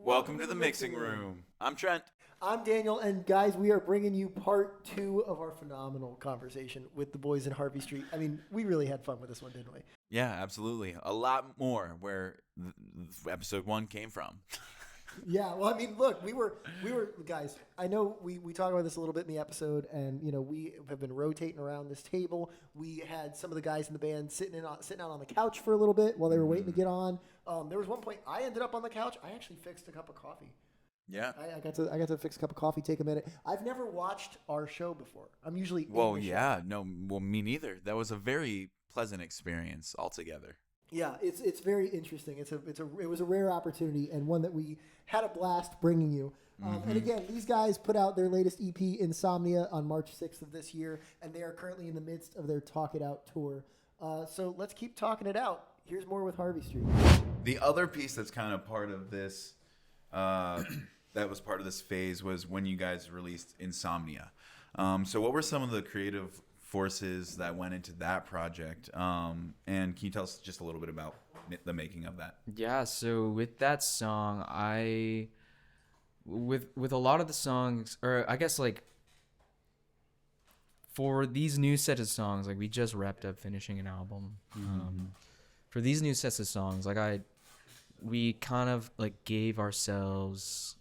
Welcome to the mixing room. I'm Trent. I'm Daniel, and guys, we are bringing you part 2 of our phenomenal conversation with the boys in Harvey Street. I mean, we really had fun with this one, didn't we? Yeah, absolutely. A lot more where episode 1 came from. Yeah, well, I mean, look, we were guys. I know we talked about this a little bit in the episode, and we have been rotating around this table. We had some of the guys in the band sitting out on the couch for a little bit while they were waiting to get on. There was one point I ended up on the couch. I actually fixed a cup of coffee. Yeah, I got to fix a cup of coffee. Take a minute. I've never watched our show before. I'm usually me neither. That was a very pleasant experience altogether. Yeah, it's very interesting. It was a rare opportunity and one that we had a blast bringing you. And again, these guys put out their latest EP, Insomnia, on March 6th of this year, and they are currently in the midst of their Talk It Out tour. So let's keep talking it out. Here's more with Harvey Street. The other piece that's kind of part of this, that was part of this phase, was when you guys released Insomnia. So what were some of the creative forces that went into that project, and can you tell us just a little bit about the making of that? Yeah, so with that song, with a lot of the songs, or I guess like for these new sets of songs, like we just wrapped up finishing an album. For these new sets of songs, we kind of like gave ourselves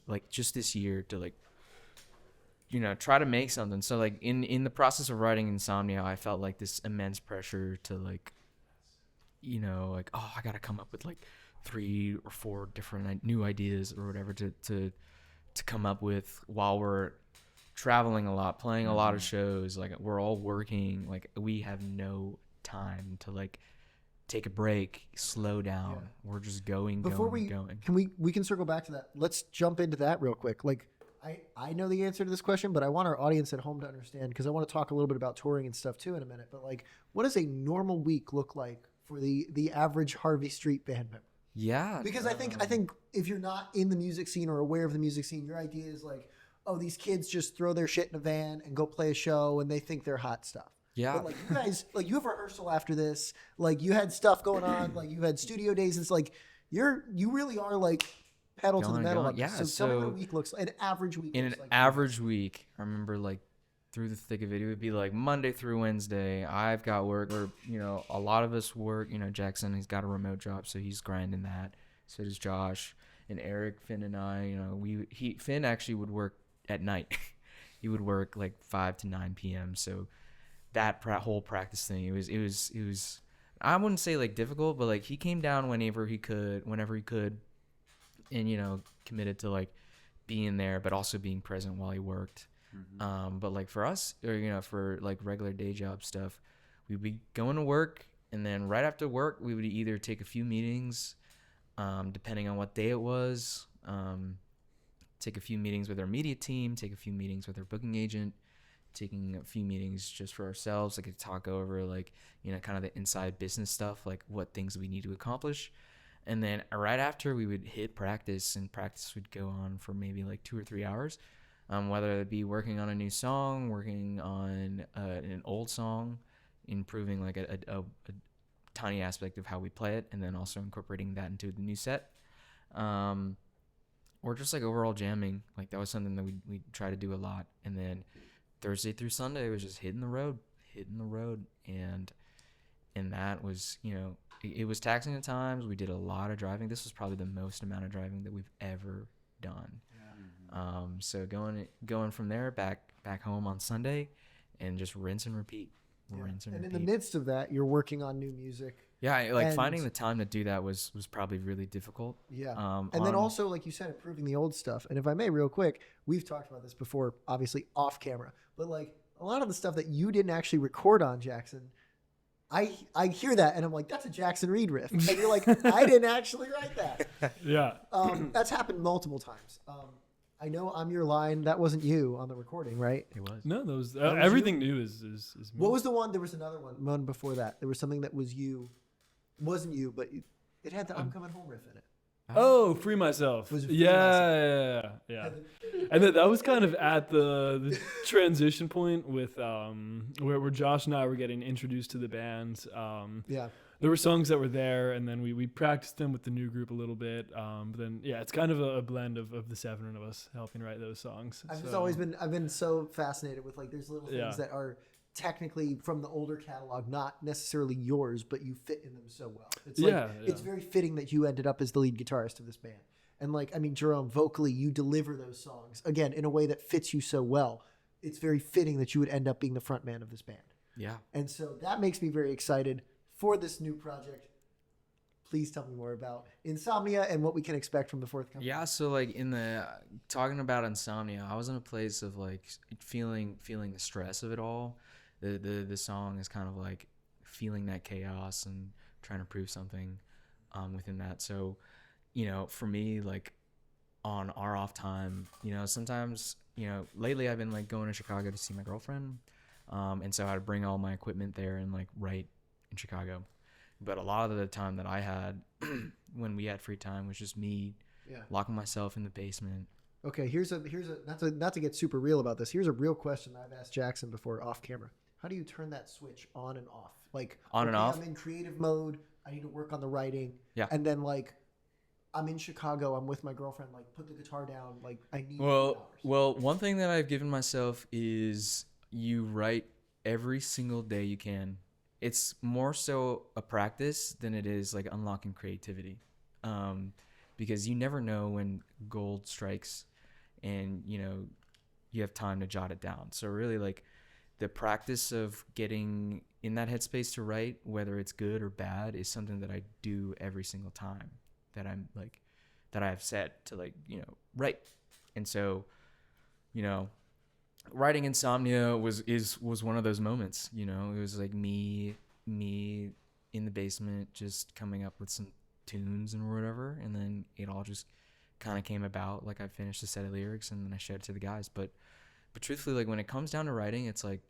like just this year to like try to make something. So like in the process of writing Insomnia, I felt like this immense pressure to like I gotta come up with like 3 or 4 different new ideas or whatever to come up with while we're traveling a lot, playing a lot of shows. Like we're all working, like we have no time to like take a break, slow down. Yeah. We're just going. We can circle back to that. Let's jump into that real quick. Like I know the answer to this question, but I want our audience at home to understand, because I want to talk a little bit about touring and stuff too in a minute. But like, what does a normal week look like for the average Harvey Street band member? Yeah. Because I think if you're not in the music scene or aware of the music scene, your idea is like, oh, these kids just throw their shit in a van and go play a show and they think they're hot stuff. Yeah. But like you guys, like you have rehearsal after this, like you had stuff going on, like you had studio days. It's like you really are like pedal to the metal. Yeah. So tell me what a week looks like. An average week. In an average week, I remember like through the thick of it, it would be like Monday through Wednesday. I've got work, or a lot of us work. Jackson, he's got a remote job, so he's grinding that. So does Josh and Eric, Finn, and I. Finn actually would work at night. He would work like 5 to 9 p.m. So that whole practice thing, it was. I wouldn't say like difficult, but like he came down whenever he could, and committed to like being there, but also being present while he worked. But like for us, or for like regular day job stuff, we'd be going to work, and then right after work we would either take a few meetings, depending on what day it was, take a few meetings with our media team, take a few meetings with our booking agent, taking a few meetings just for ourselves, like to talk over like kind of the inside business stuff, like what things we need to accomplish. And then right after, we would hit practice, and practice would go on for maybe like 2 or 3 hours, whether it be working on a new song, working on an old song, improving like a tiny aspect of how we play it, and then also incorporating that into the new set, or just like overall jamming. Like that was something that we try to do a lot. And then Thursday through Sunday was just hitting the road, and that was it was taxing at times. We did a lot of driving. This was probably the most amount of driving that we've ever done. Yeah. So going from there back home on Sunday, and just rinse and repeat. And in the midst of that, you're working on new music. Yeah, like finding the time to do that was probably really difficult. Yeah. And then also, like you said, improving the old stuff. And if I may, real quick, we've talked about this before, obviously off camera, but like a lot of the stuff that you didn't actually record on, Jackson, I hear that and I'm like, that's a Jackson Reed riff. And you're like, I didn't actually write that. Yeah. That's happened multiple times. I know I'm Your Line. That wasn't you on the recording, right? It was. No, that was everything new is me. What was the one? There was another one before that. There was something that was you. Wasn't you, but it had the I'm Coming Home riff in it. Oh, Free Myself. Yeah. And that was kind of at the transition point with where Josh and I were getting introduced to the band. Yeah. there were songs that were there, and then we practiced them with the new group a little bit. But then it's kind of a blend of the 7 of us helping write those songs. I've been so fascinated with like there's little things that are technically from the older catalog, not necessarily yours, but you fit in them so well. It's it's very fitting that you ended up as the lead guitarist of this band. And like, I mean, Jerome, vocally, you deliver those songs again in a way that fits you so well. It's very fitting that you would end up being the front man of this band. Yeah. And so that makes me very excited for this new project. Please tell me more about Insomnia and what we can expect from the forthcoming. Yeah, so like in the talking about Insomnia, I was in a place of like feeling the stress of it all. The song is kind of like feeling that chaos and trying to prove something within that. So, you know, for me, like on our off time, you know, sometimes, you know, lately I've been like going to Chicago to see my girlfriend. And so I had to bring all my equipment there and like write in Chicago. But a lot of the time that I had when we had free time was just me locking myself in the basement. Okay, here's a not to get super real about this. Here's a real question I've asked Jackson before off camera. How do you turn that switch on and off? Like on and off? I'm in creative mode. I need to work on the writing. Yeah. And then like I'm in Chicago. I'm with my girlfriend. Like put the guitar down. Like I need. Well, one thing that I've given myself is you write every single day you can. It's more so a practice than it is like unlocking creativity, because you never know when gold strikes, and you know you have time to jot it down. So really, like the practice of getting in that headspace to write, whether it's good or bad, is something that I do every single time that I'm like that I have set to like write. And so, writing Insomnia was one of those moments. It was like me in the basement just coming up with some tunes and whatever, and then it all just kind of came about. Like I finished a set of lyrics and then I showed it to the guys. But truthfully, like when it comes down to writing, it's like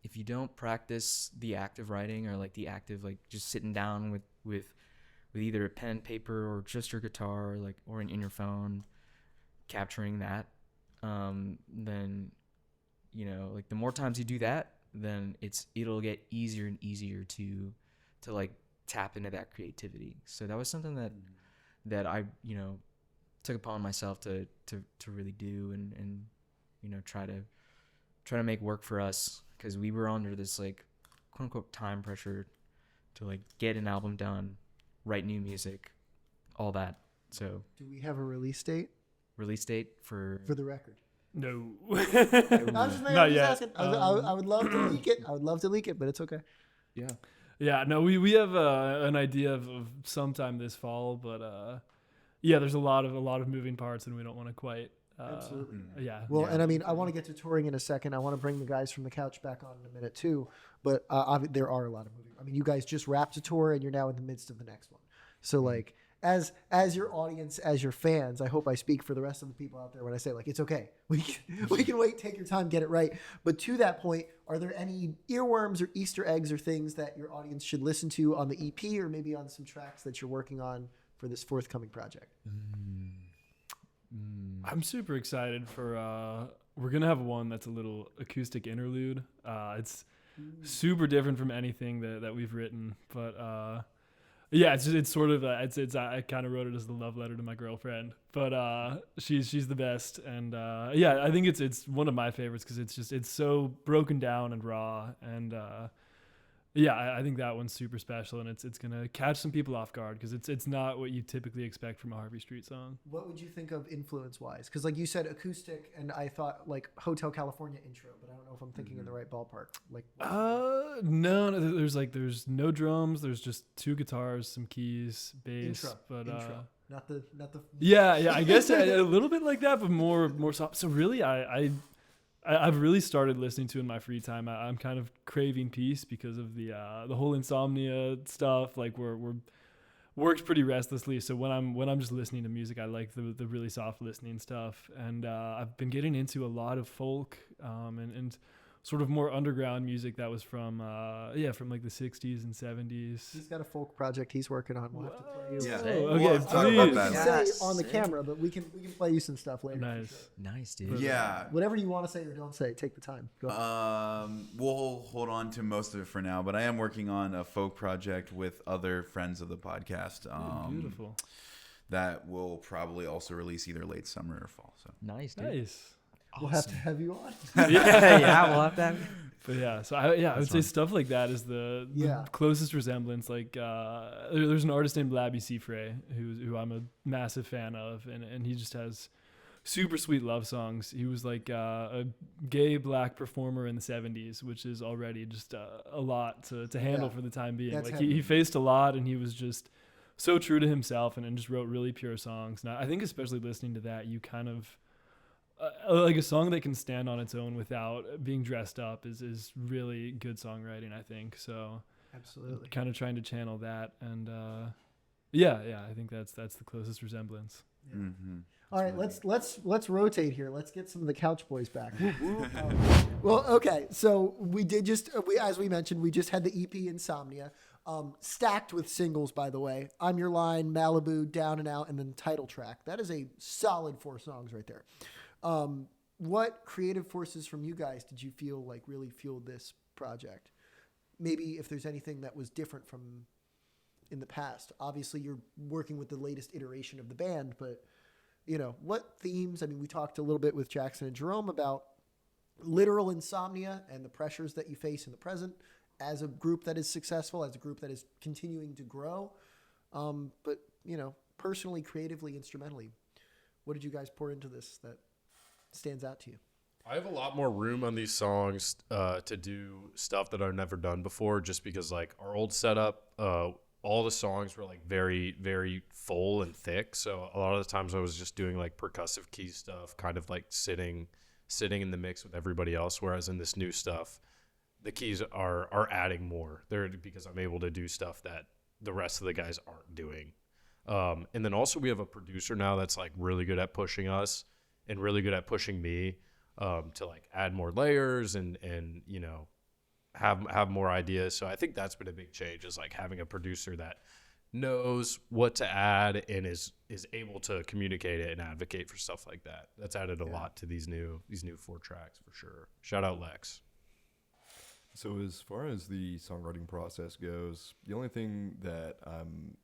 if you don't practice the act of writing, or like the act of like just sitting down with either a pen, paper, or just your guitar, or in your phone, capturing that, then like the more times you do that, then it'll get easier and easier to like tap into that creativity. So that was something that I took upon myself to really do and try to make work for us, because we were under this like quote unquote time pressure to like get an album done, write new music, all that. So do we have a release date? Release date for the record? No. I'm just Not yet. asking. I would love to leak it. I would love to leak it, but it's okay. Yeah. Yeah, no, we have an idea of sometime this fall, but there's a lot of moving parts, and we don't want to quite. Absolutely. Yeah. Well, and I mean, I want to get to touring in a second. I want to bring the guys from the couch back on in a minute too. But there are a lot of moving. I mean, you guys just wrapped a tour, and you're now in the midst of the next one. So like, as your audience, as your fans, I hope I speak for the rest of the people out there when I say like, it's okay. We can wait. Take your time, get it right. But to that point, are there any earworms or Easter eggs or things that your audience should listen to on the EP, or maybe on some tracks that you're working on for this forthcoming project? I'm super excited for we're gonna have one that's a little acoustic interlude. It's super different from anything that we've written, but it's sort of it's I kind of wrote it as the love letter to my girlfriend, but she's the best, and I think it's one of my favorites because it's so broken down and raw, and I think that one's super special, and it's gonna catch some people off guard because it's not what you typically expect from a Harvey Street song. What would you think of influence-wise? Because like you said, acoustic, and I thought like Hotel California intro, but I don't know if I'm thinking in the right ballpark. Like, no, there's no drums. There's just two guitars, some keys, bass, intro. Not the. I guess a little bit like that, but more soft. So really, I've really started listening to in my free time. I'm kind of craving peace because of the whole Insomnia stuff. Like we're works pretty restlessly. So when I'm just listening to music, I like the really soft listening stuff. And I've been getting into a lot of folk. And sort of more underground music that was from like the 60s and 70s. He's got a folk project he's working on. We'll have to play you. Yeah. Okay, We'll talk about please. that. Say Yes. on the camera, but we can play you some stuff later. for Nice. sure. Nice, dude. Yeah. Whatever you want to say or don't say, take the time. Go ahead. We'll hold on to most of it for now, but I am working on a folk project with other friends of the podcast. Beautiful. That will probably also release either late summer or fall. So Nice, dude. Nice. We'll have to have you on. Yeah, we'll have to have. But yeah, so I would say stuff like that is the Yeah. closest resemblance. Like there's an artist named Labby Seafray who I'm a massive fan of, and he just has super sweet love songs. He was like a gay black performer in the 70s, which is already just a lot to handle for the time being. That's Like heavy. he faced a lot, and he was just so true to himself, and just wrote really pure songs. And I think especially listening to that, you kind of like a song that can stand on its own without being dressed up is really good songwriting, I think. So Absolutely. kind of trying to channel that, and I think that's the closest resemblance. mm-hmm. All right, let's rotate here. Let's get some of the Couch Boys back. Well, okay, so as we mentioned, we just had the EP Insomnia, stacked with singles, by the way. I'm Your Line, Malibu, Down and Out, and then title track. That is a solid 4 songs right there. What creative forces from you guys did you feel like really fueled this project? Maybe if there's anything that was different from in the past. Obviously, you're working with the latest iteration of the band, but what themes? I mean, we talked a little bit with Jackson and Jerome about literal insomnia and the pressures that you face in the present as a group that is successful, as a group that is continuing to grow. But, personally, creatively, instrumentally, what did you guys pour into this that stands out to you? I have a lot more room on these songs to do stuff that I've never done before, just because like our old setup, all the songs were like very, very full and thick. So a lot of the times I was just doing like percussive key stuff, kind of like sitting in the mix with everybody else. Whereas in this new stuff, the keys are adding more. They're because I'm able to do stuff that the rest of the guys aren't doing. And then also we have a producer now that's like really good at pushing us and really good at pushing me to like add more layers and have more ideas. So I think that's been a big change, is like having a producer that knows what to add and is able to communicate it and advocate for stuff like that. That's added a lot to these new 4 tracks for sure. Shout out Lex. So as far as the songwriting process goes, the only thing that I'm,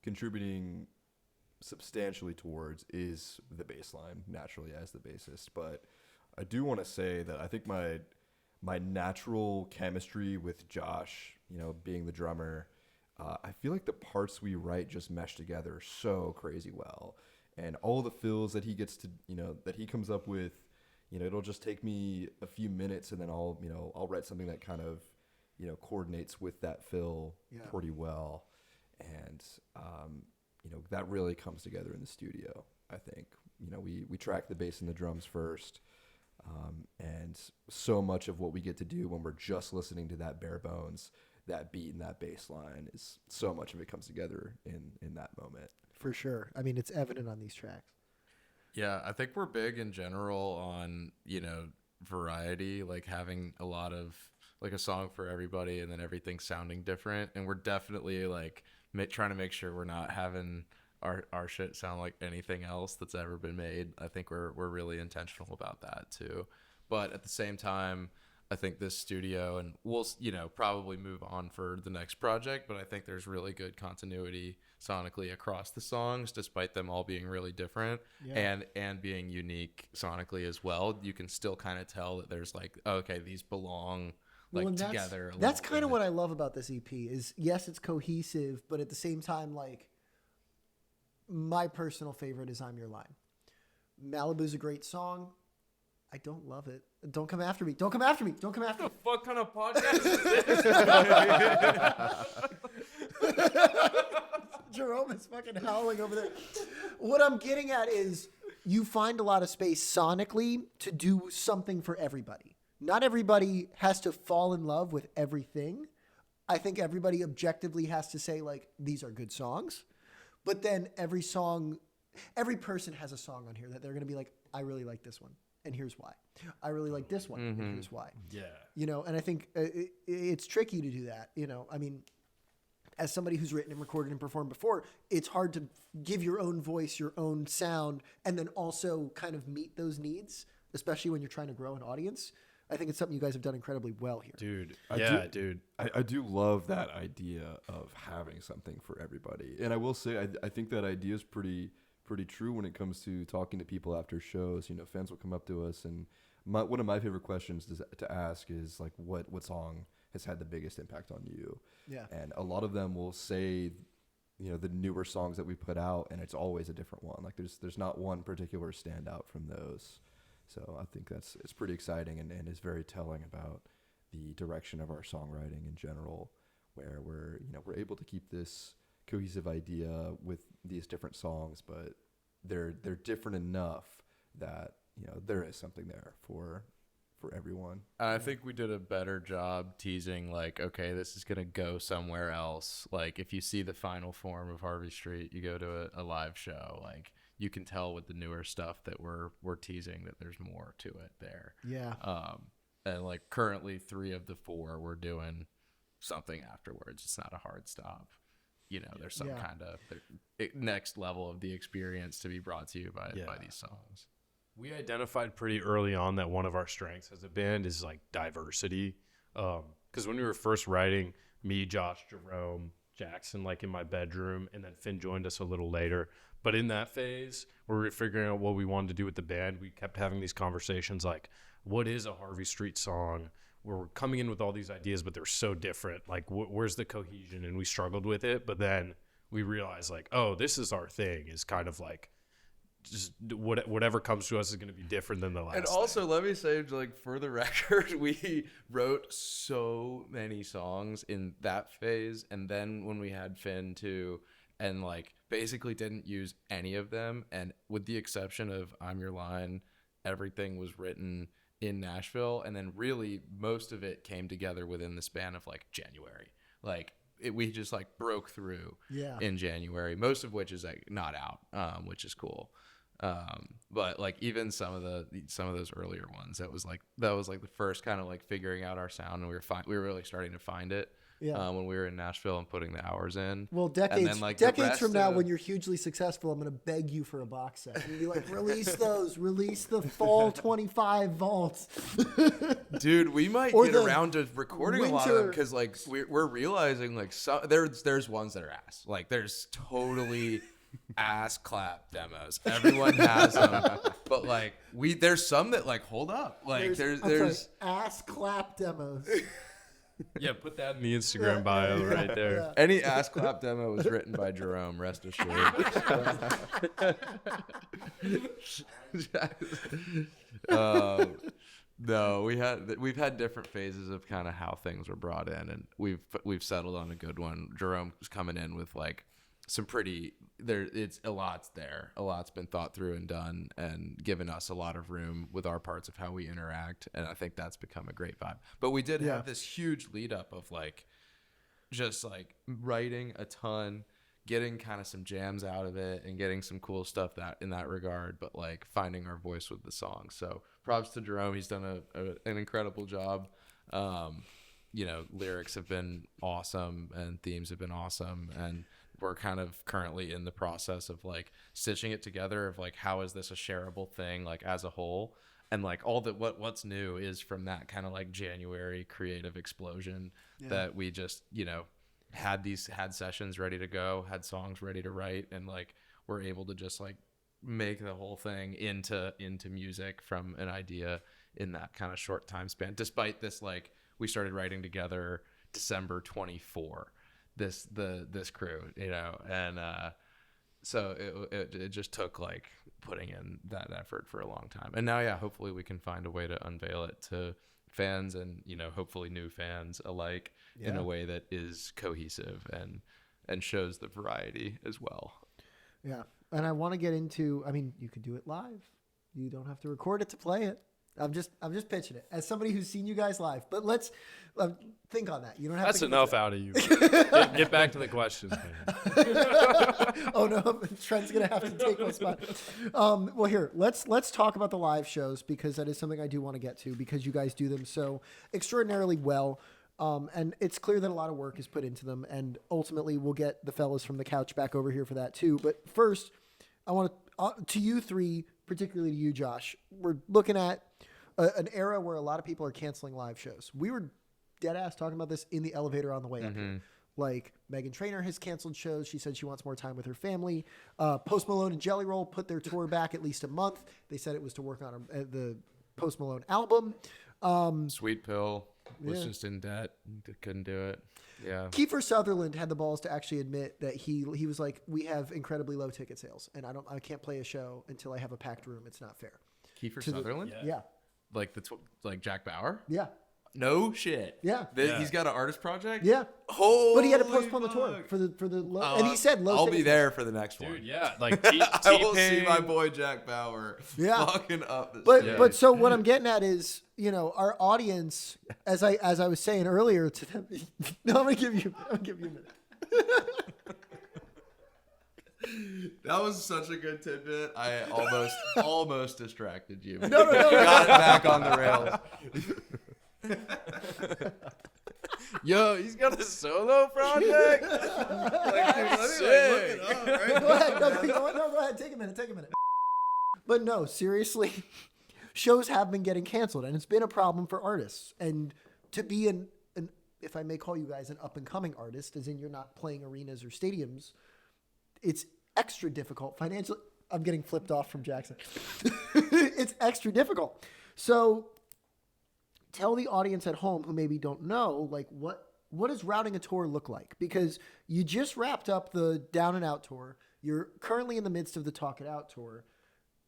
contributing substantially towards is the bass line, naturally as the bassist. But I do want to say that I think my natural chemistry with Josh, being the drummer, I feel like the parts we write just mesh together so crazy well. And all the fills that he gets to, that he comes up with, it'll just take me a few minutes and then I'll write something that kind of, coordinates with that fill pretty well. And, that really comes together in the studio, I think. We track the bass and the drums first. And so much of what we get to do when we're just listening to that bare bones, that beat and that bass line, is so much of it comes together in that moment. For sure. I mean, it's evident on these tracks. Yeah, I think we're big in general on, variety, like having a lot of like a song for everybody and then everything sounding different. And we're definitely like trying to make sure we're not having our shit sound like anything else that's ever been made. I think we're really intentional about that too. But at the same time, I think this studio, and we'll, probably move on for the next project, but I think there's really good continuity sonically across the songs, despite them all being really different and being unique sonically as well. You can still kind of tell that there's like, okay, these belong together. That's kind of what I love about this EP is, yes, it's cohesive, but at the same time, like, my personal favorite is I'm Your Line. Malibu's a great song. I don't love it. Don't come after me. Don't come after me. Don't come after me. What kind of podcast is this? Jerome is fucking howling over there. What I'm getting at is you find a lot of space sonically to do something for everybody. Not everybody has to fall in love with everything. I think everybody objectively has to say, like, these are good songs. But then every person has a song on here that they're going to be like, I really like this one. and here's why. I really like this one, and here's why. Yeah. You know, and I think it's tricky to do that. You know, I mean, as somebody who's written and recorded and performed before, it's hard to give your own voice, your own sound, and then also kind of meet those needs, especially when you're trying to grow an audience. I think it's something you guys have done incredibly well here. Dude. Dude. I do love that idea of having something for everybody. And I will say, I think that idea is pretty true when it comes to talking to people after shows. You know, fans will come up to us, and one of my favorite questions to ask is like, what song has had the biggest impact on you? Yeah. And a lot of them will say, you know, the newer songs that we put out, and it's always a different one. Like there's not one particular standout from those. So I think it's pretty exciting and is very telling about the direction of our songwriting in general, where we're able to keep this cohesive idea with these different songs, but they're different enough that, you know, there is something there for everyone. I think we did a better job teasing, like, okay, this is going to go somewhere else. Like, if you see the final form of Harvey Street, you go to a live show, like, you can tell with the newer stuff that we're teasing that there's more to it there. Yeah. And, like, currently 3 of the 4 we're doing something afterwards. It's not a hard stop. You know, there's some kind of next level of the experience to be brought to you by these songs. We identified pretty early on that one of our strengths as a band is like diversity. Because when we were first writing, me, Josh, Jerome, Jackson, like in my bedroom, and then Finn joined us a little later. But in that phase where we were figuring out what we wanted to do with the band, we kept having these conversations like, what is a Harvey Street song? We're coming in with all these ideas, but they're so different. Like, where's the cohesion? And we struggled with it. But then we realized, like, oh, this is our thing, is kind of like, just whatever comes to us is going to be different than the last. And also, let me say, like, for the record, we wrote so many songs in that phase, and then when we had Finn too, and like basically didn't use any of them, and with the exception of "I'm Your Line," everything was written in Nashville, and then really most of it came together within the span of like January. Like, we just like broke through in January, most of which is like not out, which is cool. But like even some of those earlier ones, that was like the first kind of like figuring out our sound, and we were really starting to find it when we were in Nashville and putting the hours in. Well, decades and then, like, decades from now, when you're hugely successful, I'm going to beg you for a box set and be like, release the fall 25 vaults. Dude, we might Or get the around to recording a lot of them, because like we're realizing like there's ones that are ass. Like, there's totally ass clap demos. Everyone has them, but like there's some that like hold up. Like there's ass clap demos. Yeah, put that in the Instagram bio right there. Any ass clap demo was written by Jerome, rest assured. No, we've had different phases of kind of how things were brought in, and we've settled on a good one. Jerome was coming in with like some pretty it's a lot's there. A lot's been thought through and done, and given us a lot of room with our parts of how we interact, and I think that's become a great vibe. But we did have this huge lead up of like just like writing a ton, getting kind of some jams out of it, and getting some cool stuff that in that regard, but like finding our voice with the song. So props to Jerome. He's done an incredible job. You know, lyrics have been awesome and themes have been awesome, and we're kind of currently in the process of like stitching it together of like, how is this a shareable thing, like as a whole, and like all that what's new is from that kind of like January creative explosion that we just, you know, had sessions ready to go, had songs ready to write, and like we're able to just like make the whole thing into music from an idea in that kind of short time span, despite this, like, we started writing together December 24, this crew, you know, and so it just took like putting in that effort for a long time. And now, hopefully we can find a way to unveil it to fans, and, you know, hopefully new fans alike in a way that is cohesive and shows the variety as well. Yeah. And I want to get into, I mean, you could do it live. You don't have to record it to play it. I'm just pitching it as somebody who's seen you guys live. But let's think on that. You don't have That's to enough out of you. Get back to the questions, man. Oh no, Trent's gonna have to take my spot. Well, here, let's talk about the live shows, because that is something I do want to get to, because you guys do them so extraordinarily well. And it's clear that a lot of work is put into them, and ultimately we'll get the fellas from the couch back over here for that too. But first, I want to you three, particularly to you, Josh. We're looking at an era where a lot of people are canceling live shows. We were dead ass talking about this in the elevator on the way up here. Like, Meghan Trainor has canceled shows. She said she wants more time with her family. Post Malone and Jelly Roll put their tour back at least a month. They said it was to work on the Post Malone album. Sweet Pill was Yeah. just in debt. Couldn't do it. Yeah. Kiefer Sutherland had the balls to actually admit that he was like, we have incredibly low ticket sales, and I can't play a show until I have a packed room. It's not fair. Kiefer To the- Sutherland? Yeah. Like like Jack Bauer? Yeah. No shit. Yeah. He's got an artist project? Yeah. Holy But he had to postpone the tour fuck. for the low, and he said low I'll ticket be there for the next one. Dude, yeah. Like I will see T-Pain. my boy Jack Bauer Yeah. fucking up the But stage. but so what I'm getting at is, our audience, as I was saying earlier to them. No, I'm gonna give you a minute. That was such a good tidbit. I almost distracted you. No. Got it back on the rails. Yo, he's got a solo project. Look it up, right? Go ahead. No, go ahead. Take a minute. But no, seriously, shows have been getting canceled, and it's been a problem for artists. And to be an if I may call you guys an up and coming artist, as in you're not playing arenas or stadiums, it's extra difficult financially. I'm getting flipped off from Jackson. It's extra difficult. So tell the audience at home who maybe don't know, like, what does routing a tour look like? Because you just wrapped up the Down and Out tour. You're currently in the midst of the Talk It Out tour.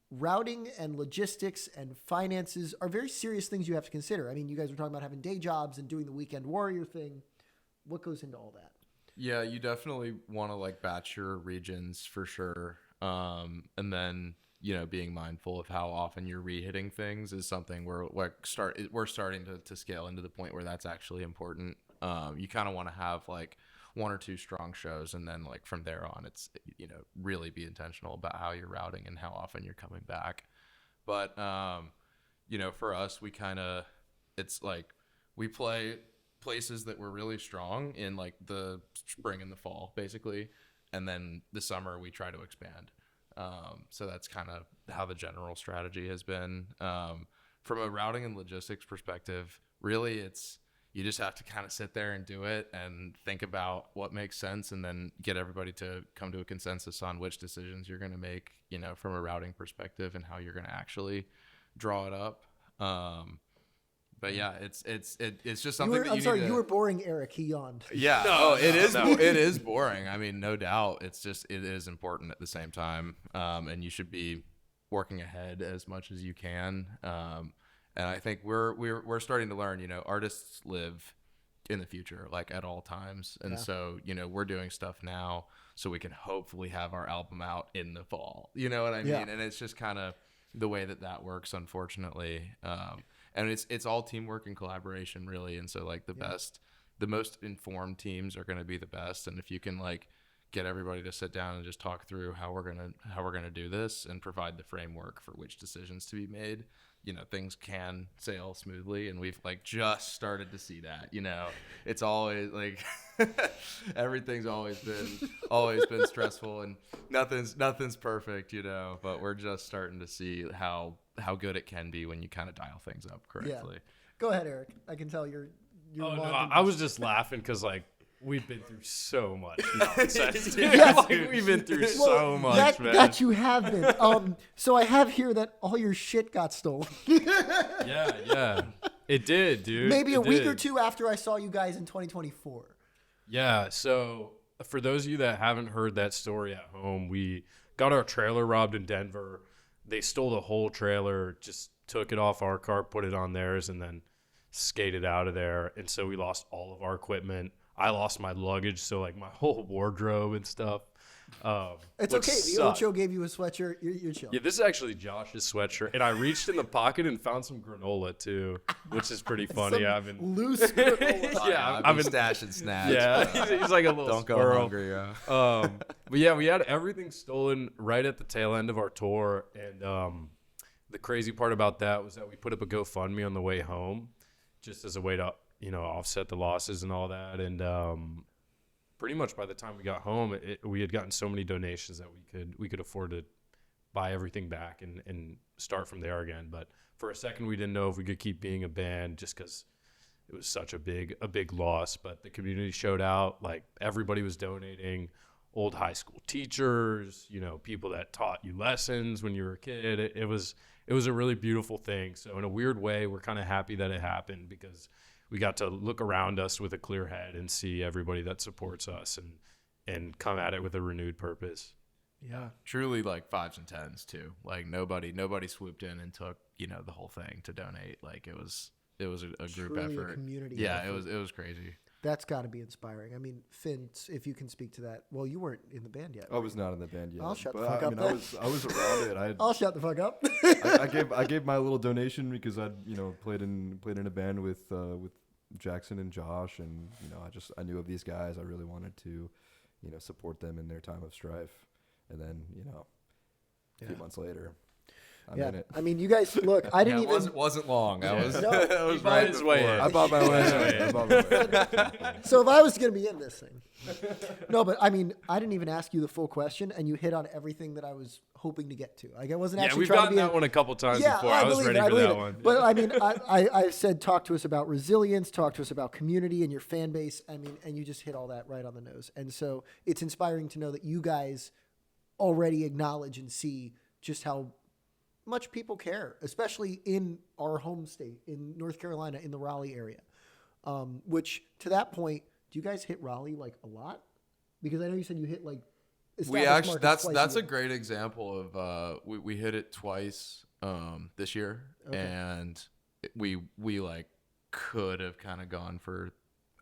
Routing and logistics and finances are very serious things you have to consider. I mean, you guys were talking about having day jobs and doing the weekend warrior thing. What goes into all that? Yeah, you definitely want to like batch your regions for sure. And then, being mindful of how often you're re-hitting things is something we're starting to scale into the point where that's actually important. You kind of want to have like one or two strong shows, and then like from there on, it's really be intentional about how you're routing and how often you're coming back. But for us, it's like we play places that were really strong in like the spring and the fall, basically, and then the summer we try to expand. So that's kind of how the general strategy has been. From a routing and logistics perspective, really you just have to kind of sit there and do it and think about what makes sense, and then get everybody to come to a consensus on which decisions you're going to make, from a routing perspective, and how you're going to actually draw it up. But yeah, it's just something that you need to... You were boring Eric. He yawned. Yeah. It is boring. I mean, no doubt. It is important at the same time. And you should be working ahead as much as you can. And I think we're starting to learn, artists live in the future, like at all times. And so, we're doing stuff now so we can hopefully have our album out in the fall. You know what I mean? Yeah. And it's just kind of the way that works, unfortunately. And it's all teamwork and collaboration, really. And so like the most informed teams are going to be the best. And if you can like get everybody to sit down and just talk through how we're going to do this and provide the framework for which decisions to be made, things can sail smoothly. And we've like just started to see that. It's always like everything's always been stressful, and nothing's perfect, but we're just starting to see how good it can be when you kind of dial things up correctly. Yeah. Go ahead, Eric. I can tell you're Oh, no, involved in I this. was just laughing because like we've been through so much nonsense. dude. Yes. Like, we've been through so much, man. That you have been. So I have here that all your shit got stolen. Yeah. It did, dude. Maybe a It week did. or two after I saw you guys in 2024. Yeah, so for those of you that haven't heard that story at home, we got our trailer robbed in Denver. They stole the whole trailer, just took it off our car, put it on theirs, and then skated out of there. And so we lost all of our equipment. I lost my luggage, so like my whole wardrobe and stuff. It's which okay. The sucked. Ocho gave you a sweatshirt. You're chill. Yeah, this is actually Josh's sweatshirt, and I reached in the pocket and found some granola too, which is pretty funny. Some I've been loose granola. yeah, I've been stashing snacks. yeah, he's like a little Don't go squirrel. hungry, yeah. But yeah, we had everything stolen right at the tail end of our tour, and the crazy part about that was that we put up a GoFundMe on the way home, just as a way to offset the losses and all that, and pretty much by the time we got home, we had gotten so many donations that we could afford to buy everything back and start from there again. But for a second, we didn't know if we could keep being a band just because it was such a big loss. But the community showed out. Like, everybody was donating. Old high school teachers, people that taught you lessons when you were a kid. It was a really beautiful thing. So in a weird way, we're kind of happy that it happened because we got to look around us with a clear head and see everybody that supports us and come at it with a renewed purpose. Yeah. Truly, like 5s and 10s too. Like nobody swooped in and took the whole thing to donate. Like it was a group Truly a effort. community Yeah, effort. it was crazy. That's got to be inspiring. I mean, Finn, if you can speak to that. Well, you weren't in the band yet. I was not in the band yet. I'll shut the but fuck I up mean, then. I was around it. I'll shut the fuck up. I gave my little donation because I'd played in a band with Jackson and Josh, and I knew of these guys. I really wanted to support them in their time of strife, and then a few months later, I'm in it. I mean, you guys look. I didn't even. It wasn't long. I was No. I was He right his way before. in. I bought my way. So if I was going to be in this thing, no, but I mean, I didn't even ask you the full question, and you hit on everything that I was hoping to get to. Like I wasn't Yeah, actually we've trying to gotten be that one a couple times Yeah, before. I was believe ready it, I for believe that it. one. But I mean, I said talk to us about resilience, talk to us about community and your fan base. I mean, and you just hit all that right on the nose. And so it's inspiring to know that you guys already acknowledge and see just how much people care, especially in our home state, in North Carolina, in the Raleigh area. Which, to that point, do you guys hit Raleigh like a lot? Because I know you said you hit like We established actually markets twice that's a year. great example of we hit it twice this year, Okay. and we like could have kind of gone for.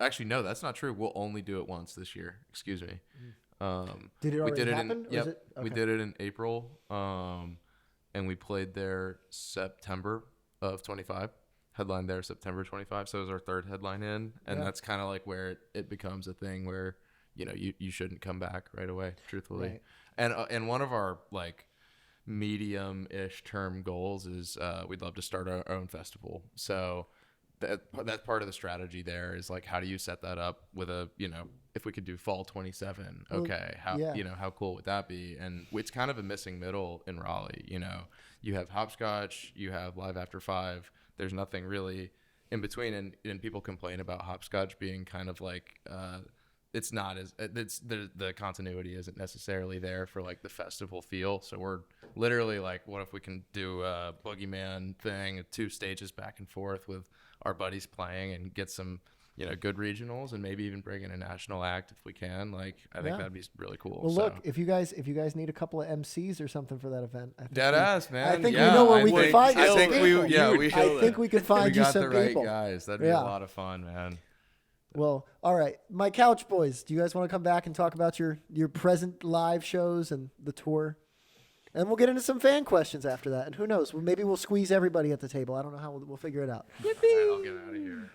Actually, no, that's not true. We'll only do it once this year. Excuse me. Did it we already did it happen? in or is yep. it? We Okay. did it in April, and we played there September of 25. Headline there September 25. So it was our third headline in, and Yeah. that's kind of like where it becomes a thing where you shouldn't come back right away, truthfully. Right. And one of our like medium-ish term goals is we'd love to start our own festival. So that's part of the strategy there is like, how do you set that up with a, if we could do fall 27, okay, how, yeah. how cool would that be? And it's kind of a missing middle in Raleigh. You have hopscotch, you have live after 5. There's nothing really in between. And people complain about hopscotch being kind of like, it's not as it's the continuity isn't necessarily there for like the festival feel. So we're literally like, what if we can do a boogeyman thing, 2 stages back and forth with our buddies playing and get some good regionals and maybe even bring in a national act if we can. Like I think that'd be really cool. Well, so. look, if you guys need a couple of MCs or something for that event, I think Dead ass, man. I think yeah, we know where I we can think- find I some think people. I think we can find we you got some the right people. guys. That'd be Yeah. a lot of fun, man. Well, all right, my couch boys. Do you guys want to come back and talk about your present live shows and the tour? And we'll get into some fan questions after that. And who knows? Maybe we'll squeeze everybody at the table. I don't know how we'll figure it out. All right, I'll get out of here.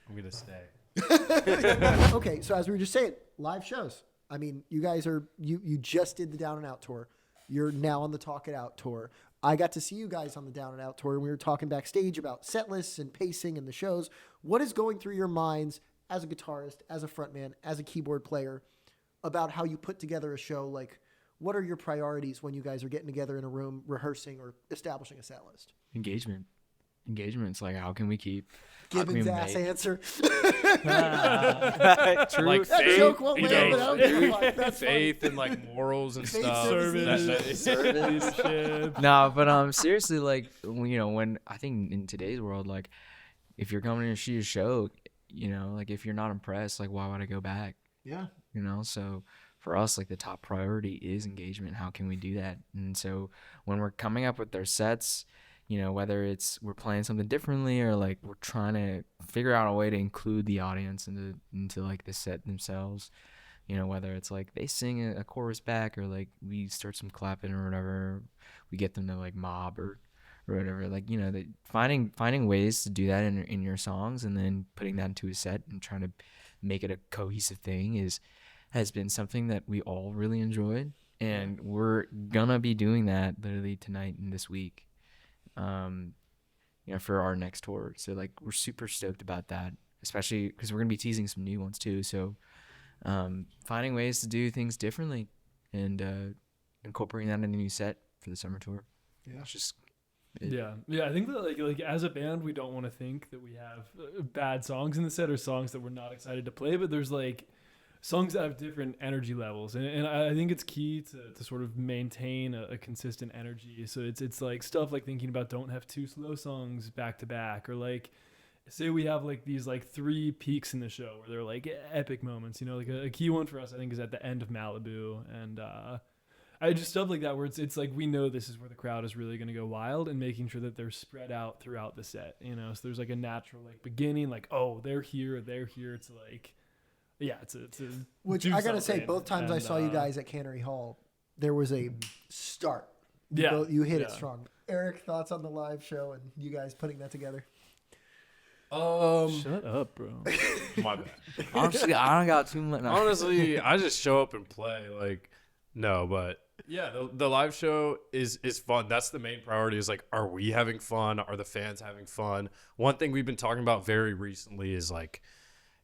I'm going to stay. Okay, so as we were just saying, live shows. I mean, you guys are you just did the Down and Out tour. You're now on the Talk It Out tour. I got to see you guys on the Down and Out tour, and we were talking backstage about set lists and pacing and the shows. What is going through your minds as a guitarist, as a frontman, as a keyboard player about how you put together a show? Like, what are your priorities when you guys are getting together in a room, rehearsing or establishing a set list? Engagement's like, how can we keep Gibbons' ass answer. True. Like That faith, joke won't you land, know, but I don't give a fuck. That's funny. faith and like morals and Faith, stuff. service, Leadership. No, but seriously, like when I think in today's world, like if you're coming to see a show, like if you're not impressed, like why would I go back? Yeah. So for us, like the top priority is engagement. How can we do that? And so when we're coming up with their sets, whether it's we're playing something differently or like we're trying to figure out a way to include the audience into like the set themselves, You know, whether it's like they sing a chorus back or like we start some clapping or whatever, we get them to like mob or whatever. Like, you know, finding ways to do that in your songs and then putting that into a set and trying to make it a cohesive thing has been something that we all really enjoyed, and we're gonna be doing that literally tonight and this week, you know, for our next tour. So like we're super stoked about that, especially because we're gonna be teasing some new ones too. So finding ways to do things differently and incorporating that in a new set for the summer tour. Yeah. It's just Yeah. I think that like as a band, we don't want to think that we have bad songs in the set or songs that we're not excited to play, but there's like songs that have different energy levels, and I think it's key to sort of maintain a consistent energy. So it's like stuff like thinking about don't have 2 slow songs back to back, or like say we have like these like 3 peaks in the show where they're like epic moments. You know, like a key one for us I think is at the end of Malibu, and I just stuff like that where it's like we know this is where the crowd is really going to go wild, and making sure that they're spread out throughout the set, you know. So there's like a natural like beginning, like, oh, they're here. It's like, yeah, it's a Which do I gotta say, something. both times I And, saw you guys at Cannery Hall, there was a start. Yeah, You hit it yeah. strong. Eric, thoughts on the live show and you guys putting that together? Shut up, bro. My bad. honestly, I don't got too much. Honestly, I just show up and play. Like, no, but yeah, the live show is fun. That's the main priority. Is like, are we having fun? Are the fans having fun? One thing we've been talking about very recently is like,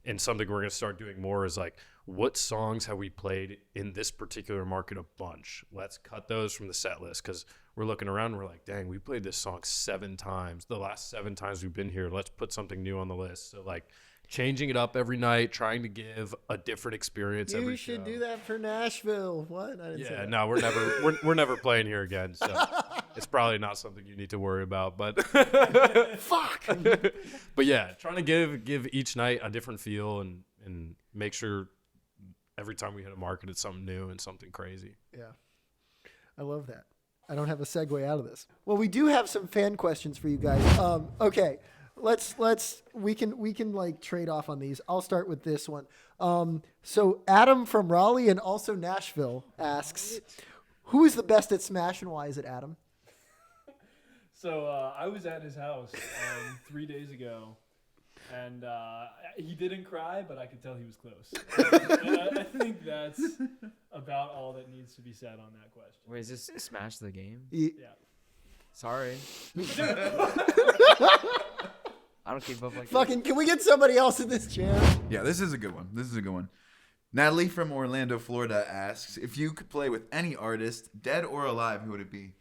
and something we're gonna start doing more is like, what songs have we played in this particular market a bunch? Let's cut those from the set list, because we're looking around and we're like, dang, we played this song 7 times. The last 7 times we've been here, let's put something new on the list. So like changing it up every night, trying to give a different experience every show. You should do that for Nashville. What? I didn't say Yeah, that. no, we're never playing here again. So it's probably not something you need to worry about. But Fuck. but yeah, trying to give each night a different feel and make sure every time we hit a market, it's something new and something crazy. Yeah. I love that. I don't have a segue out of this. Well, we do have some fan questions for you guys. Okay. We can like trade off on these. I'll start with this one. So Adam from Raleigh and also Nashville asks, who is the best at Smash and why is it Adam? So I was at his house 3 days ago, and he didn't cry, but I could tell he was close. And I think that's about all that needs to be said on that question. Wait, is this Smash the game? Yeah. Sorry. I don't keep up like Fucking, can we get somebody else in this chair? Yeah, this is a good one. Natalie from Orlando, Florida asks, if you could play with any artist, dead or alive, who would it be?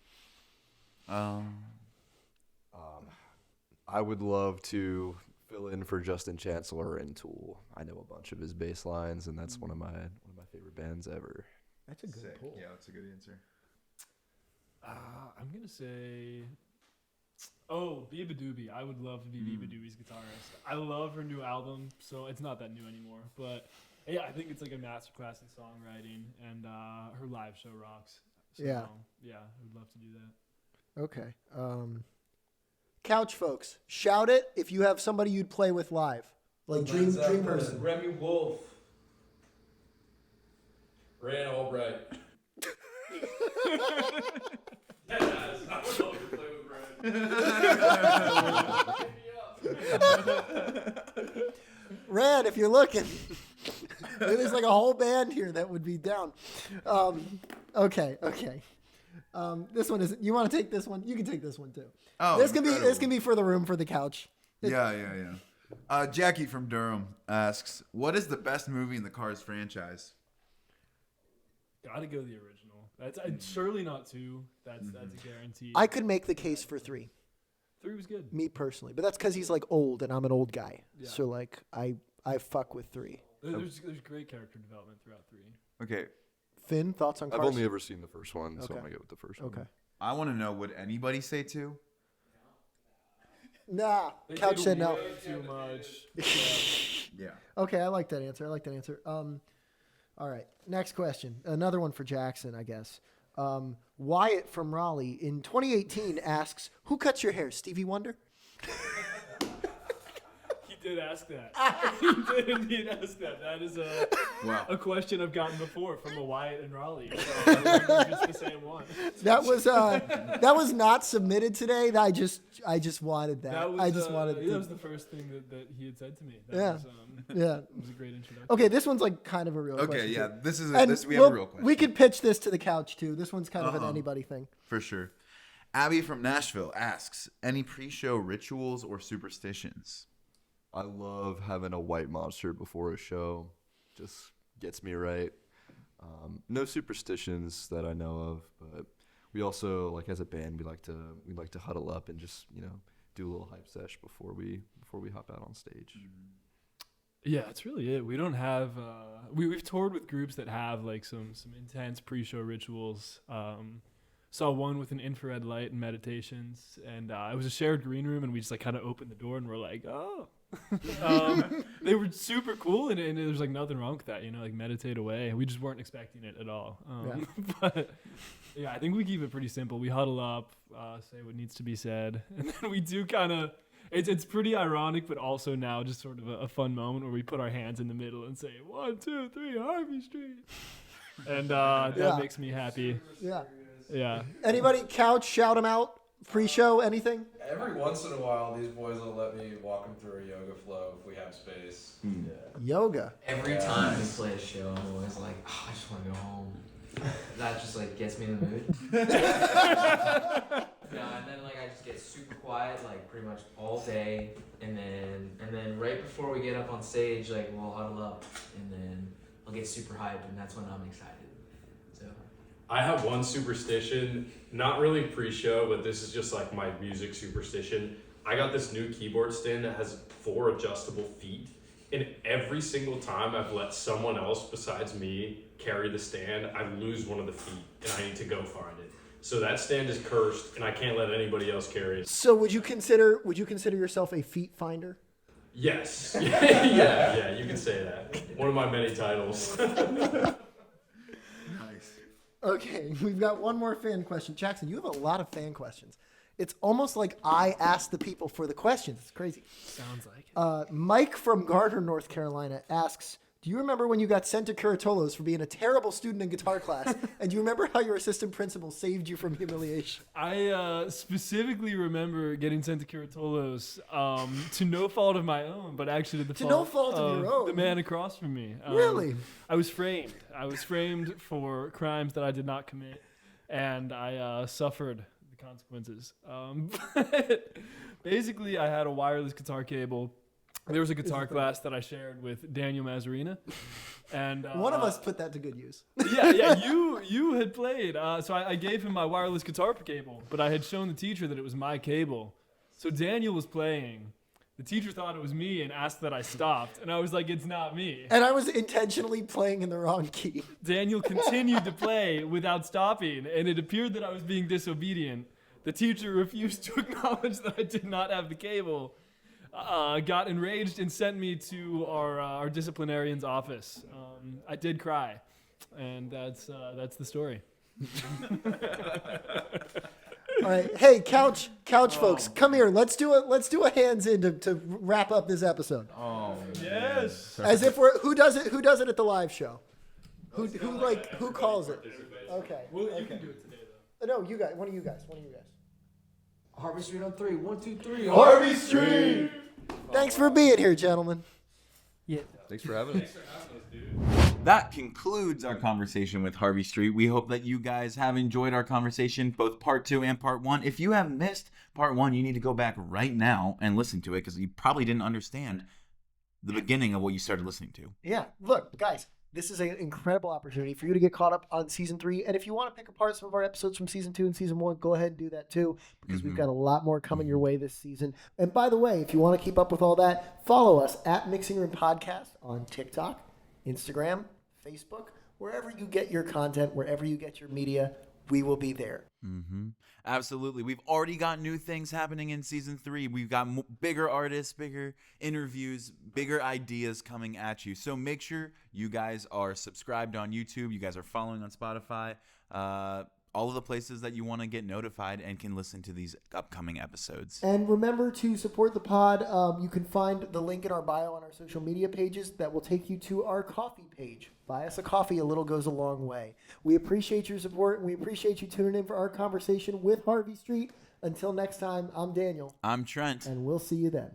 I would love to fill in for Justin Chancellor in Tool. I know a bunch of his bass lines, and that's one of my favorite bands ever. That's a good pull. Yeah, that's a good answer. I'm gonna say, Biba Doobie. I would love to be Biba Doobie's guitarist. I love her new album, so it's not that new anymore. But yeah, I think it's like a masterclass in songwriting, and her live show rocks. So, Yeah. yeah, I would love to do that. Okay. Couch folks, shout it if you have somebody you'd play with live. Like dream person. Remy Wolf. Rand Albright. Yes, I would love to play with Rand. Rand, if you're looking. There's like a whole band here that would be down. Okay. This one isn't. You want to take this one? You can take this one too. Oh, this incredible. can be for the room for the couch. Yeah. Jackie from Durham asks, what is the best movie in the Cars franchise? Gotta go the original. That's surely not 2. That's a guarantee. I could make the case for 3. 3 was good. Me personally, but that's because he's like old and I'm an old guy. Yeah. So like I fuck with 3. There's great character development throughout 3. Okay, Finn, thoughts on I've Cars? only ever seen the first one, so Okay. I'm gonna go with the first one. Okay. I want to know, would anybody say 2? Nah. They Couch did said no. way too much. Yeah. Okay, I like that answer. All right. Next question. Another one for Jackson, I guess. Wyatt from Raleigh in 2018 asks, who cuts your hair, Stevie Wonder? He did ask that. He did indeed ask that. That is a question I've gotten before from a Wyatt and Raleigh. So it's the same one. That was not submitted today. I just wanted that. That was, I just wanted. that was the first thing that he had said to me. That Yeah. was, Yeah. It was a great introduction. Okay, this one's like kind of a real Okay, question. yeah, too. this is And we have a real question. We could pitch this to the couch too. This one's kind of an anybody thing. For sure. Abby from Nashville asks, any pre-show rituals or superstitions? I love having a white monster before a show. Just gets me right. No superstitions that I know of, but we also, like, as a band, we like to huddle up and just, do a little hype sesh before we hop out on stage. Yeah, that's really it. We don't have we've toured with groups that have like some intense pre-show rituals. Saw one with an infrared light and meditations, and it was a shared green room, and we just like kind of opened the door and we're like, oh. They were super cool, and there's like nothing wrong with that, like meditate away. We just weren't expecting it at all. But yeah, I think we keep it pretty simple. We huddle up, say what needs to be said, and then we do kind of. It's pretty ironic, but also now just sort of a fun moment where we put our hands in the middle and say 1, 2, 3, Harvey Street, and that makes me happy. Yeah. Yeah. Anybody couch shout them out? Pre-show anything? Every once in a while, these boys will let me walk them through a yoga flow if we have space. Yeah. Yoga. Every time we play a show, I'm always like, I just want to go home. That just like gets me in the mood. Yeah, and then like I just get super quiet like pretty much all day, and then right before we get up on stage, like we'll huddle up, and then I'll get super hyped, and that's when I'm excited. So I have one superstition, not really pre-show, but this is just like my music superstition. I got this new keyboard stand that has 4 adjustable feet, and every single time I've let someone else besides me carry the stand, I lose one of the feet, and I need to go find it. So that stand is cursed, and I can't let anybody else carry it. So would you consider yourself a feet finder? Yes. yeah, you can say that. One of my many titles. Nice. Okay, we've got one more fan question. Jackson, you have a lot of fan questions. It's almost like I asked the people for the questions. It's crazy. Sounds like it. Mike from Gardner, North Carolina asks, do you remember when you got sent to Curatolos for being a terrible student in guitar class? And do you remember how your assistant principal saved you from humiliation? I specifically remember getting sent to Curatolos to no fault of my own, but actually to no fault of your own? the man across from me. Really? I was framed. I was framed for crimes that I did not commit, and I suffered the consequences. But basically, I had a wireless guitar cable. There was a guitar class that I shared with Daniel Mazzarina, and One of us put that to good use. yeah, you had played. So I gave him my wireless guitar cable, but I had shown the teacher that it was my cable. So Daniel was playing. The teacher thought it was me and asked that I stopped, and I was like, it's not me. And I was intentionally playing in the wrong key. Daniel continued to play without stopping, and it appeared that I was being disobedient. The teacher refused to acknowledge that I did not have the cable. Got enraged and sent me to our disciplinarian's office. I did cry, and that's the story. All right, hey, couch folks, come here. Let's do a hands in to wrap up this episode. Oh, Yes. As if who does it at the live show? Who calls it? Okay. Well, you okay. can do it today, though. No, you guys. One of you guys. Harvey Street on 3, 1, 2, 3. Harvey Street! Thanks for being here, gentlemen. Yeah. Thanks for having us. that concludes our conversation with Harvey Street. We hope that you guys have enjoyed our conversation, both part 2 and part 1. If you have missed part 1, you need to go back right now and listen to it, because you probably didn't understand the beginning of what you started listening to. Yeah, look, guys, this is an incredible opportunity for you to get caught up on season 3. And if you want to pick apart some of our episodes from season 2 and season 1, go ahead and do that too, because we've got a lot more coming your way this season. And by the way, if you want to keep up with all that, follow us at Mixing Room Podcast on TikTok, Instagram, Facebook, wherever you get your content, wherever you get your media, we will be there. Absolutely. We've already got new things happening in season 3. We've got bigger artists, bigger interviews, bigger ideas coming at you. So make sure you guys are subscribed on YouTube. You guys are following on Spotify. all of the places that you want to get notified and can listen to these upcoming episodes. And remember to support the pod. You can find the link in our bio on our social media pages that will take you to our coffee page. Buy us a coffee. A little goes a long way. We appreciate your support, and we appreciate you tuning in for our conversation with Harvey Street. Until next time, I'm Daniel. I'm Trent. And we'll see you then.